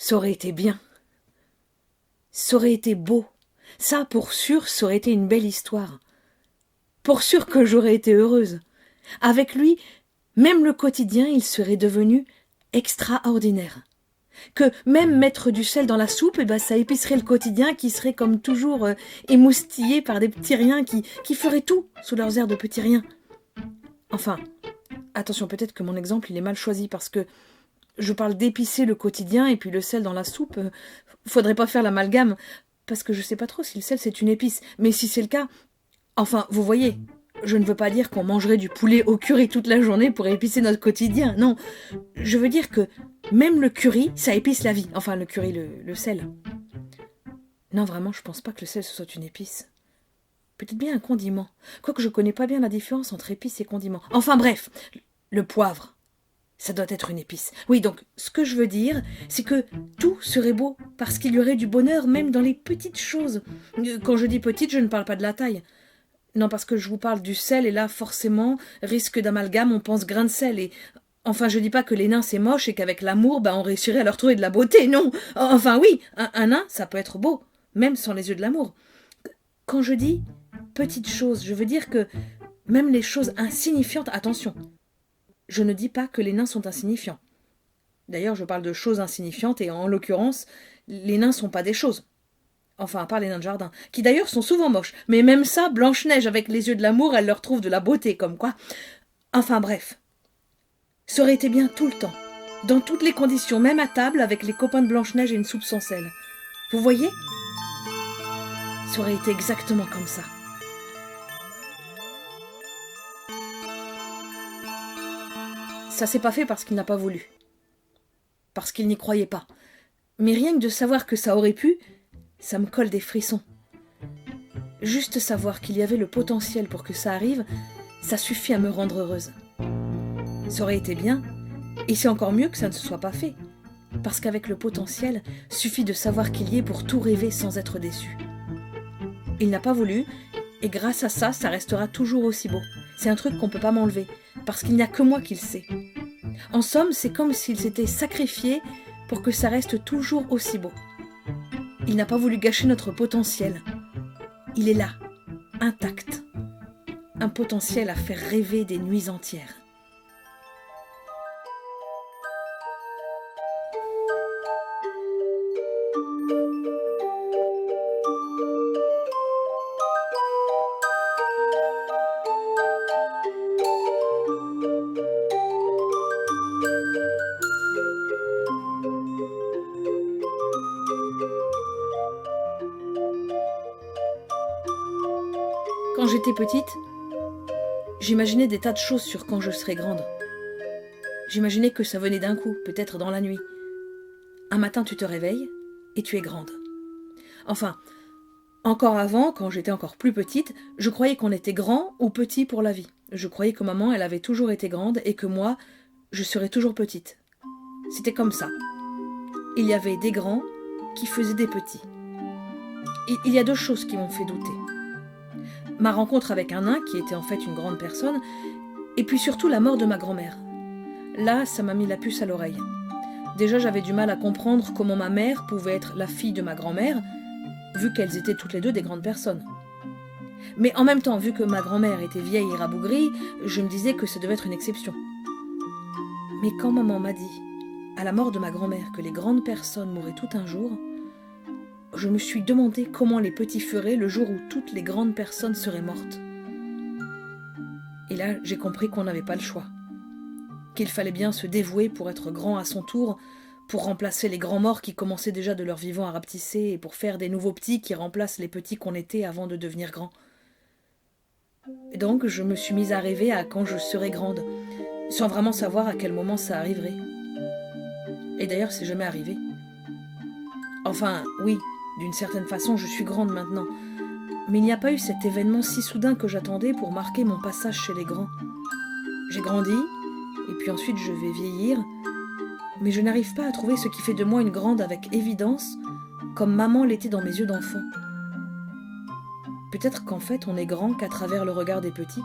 Ça aurait été bien. Ça aurait été beau. Ça, pour sûr, ça aurait été une belle histoire. Pour sûr que j'aurais été heureuse. Avec lui, même le quotidien, il serait devenu extraordinaire. Que même mettre du sel dans la soupe, ça épicerait le quotidien qui serait comme toujours émoustillé par des petits riens qui feraient tout sous leurs airs de petits riens. Enfin, attention, peut-être que mon exemple, il est mal choisi parce que je parle d'épicer le quotidien et puis le sel dans la soupe. Faudrait pas faire l'amalgame parce que je sais pas trop si le sel c'est une épice. Mais si c'est le cas, enfin, vous voyez, je ne veux pas dire qu'on mangerait du poulet au curry toute la journée pour épicer notre quotidien. Non, je veux dire que même le curry, ça épice la vie. Enfin, le curry, le sel. Non, vraiment, je pense pas que le sel ce soit une épice. Peut-être bien un condiment. Quoique je connais pas bien la différence entre épice et condiment. Enfin bref, le poivre. Ça doit être une épice. Oui, donc, ce que je veux dire, c'est que tout serait beau, parce qu'il y aurait du bonheur même dans les petites choses. Quand je dis petites, je ne parle pas de la taille. Non, parce que je vous parle du sel, et là, forcément, risque d'amalgame, on pense grain de sel, et... Enfin, je dis pas que les nains c'est moche, et qu'avec l'amour, on réussirait à leur trouver de la beauté, non. Enfin oui, un nain, ça peut être beau, même sans les yeux de l'amour. Quand je dis petites choses, je veux dire que même les choses insignifiantes, attention, je ne dis pas que les nains sont insignifiants. D'ailleurs, je parle de choses insignifiantes et en l'occurrence, les nains sont pas des choses. Enfin, à part les nains de jardin, qui d'ailleurs sont souvent moches. Mais même ça, Blanche-Neige, avec les yeux de l'amour, elle leur trouve de la beauté, comme quoi. Enfin bref. Ça aurait été bien tout le temps. Dans toutes les conditions, même à table, avec les copains de Blanche-Neige et une soupe sans sel. Vous voyez ? Ça aurait été exactement comme ça. Ça s'est pas fait parce qu'il n'a pas voulu. Parce qu'il n'y croyait pas. Mais rien que de savoir que ça aurait pu, ça me colle des frissons. Juste savoir qu'il y avait le potentiel pour que ça arrive, ça suffit à me rendre heureuse. Ça aurait été bien, et c'est encore mieux que ça ne se soit pas fait. Parce qu'avec le potentiel, suffit de savoir qu'il y est pour tout rêver sans être déçu. Il n'a pas voulu, et grâce à ça, ça restera toujours aussi beau. C'est un truc qu'on peut pas m'enlever, parce qu'il n'y a que moi qui le sais. En somme, c'est comme s'il s'était sacrifié pour que ça reste toujours aussi beau. Il n'a pas voulu gâcher notre potentiel. Il est là, intact. Un potentiel à faire rêver des nuits entières. Quand j'étais petite, j'imaginais des tas de choses sur quand je serais grande. J'imaginais que ça venait d'un coup, peut-être dans la nuit. Un matin, tu te réveilles et tu es grande. Enfin, encore avant, quand j'étais encore plus petite, je croyais qu'on était grand ou petit pour la vie. Je croyais que maman, elle avait toujours été grande et que moi, je serais toujours petite. C'était comme ça. Il y avait des grands qui faisaient des petits. Il y a deux choses qui m'ont fait douter. Ma rencontre avec un nain, qui était en fait une grande personne, et puis surtout la mort de ma grand-mère. Là, ça m'a mis la puce à l'oreille. Déjà, j'avais du mal à comprendre comment ma mère pouvait être la fille de ma grand-mère, vu qu'elles étaient toutes les deux des grandes personnes. Mais en même temps, vu que ma grand-mère était vieille et rabougrie, je me disais que ça devait être une exception. Mais quand maman m'a dit, à la mort de ma grand-mère, que les grandes personnes mouraient tout un jour, je me suis demandé comment les petits feraient le jour où toutes les grandes personnes seraient mortes. Et là, j'ai compris qu'on n'avait pas le choix. Qu'il fallait bien se dévouer pour être grand à son tour, pour remplacer les grands morts qui commençaient déjà de leur vivant à rapetisser et pour faire des nouveaux petits qui remplacent les petits qu'on était avant de devenir grands. Et donc, je me suis mise à rêver à quand je serais grande, sans vraiment savoir à quel moment ça arriverait. Et d'ailleurs, c'est jamais arrivé. Enfin, oui, d'une certaine façon, je suis grande maintenant. Mais il n'y a pas eu cet événement si soudain que j'attendais pour marquer mon passage chez les grands. J'ai grandi, et puis ensuite je vais vieillir, mais je n'arrive pas à trouver ce qui fait de moi une grande avec évidence, comme maman l'était dans mes yeux d'enfant. Peut-être qu'en fait on est grand qu'à travers le regard des petits.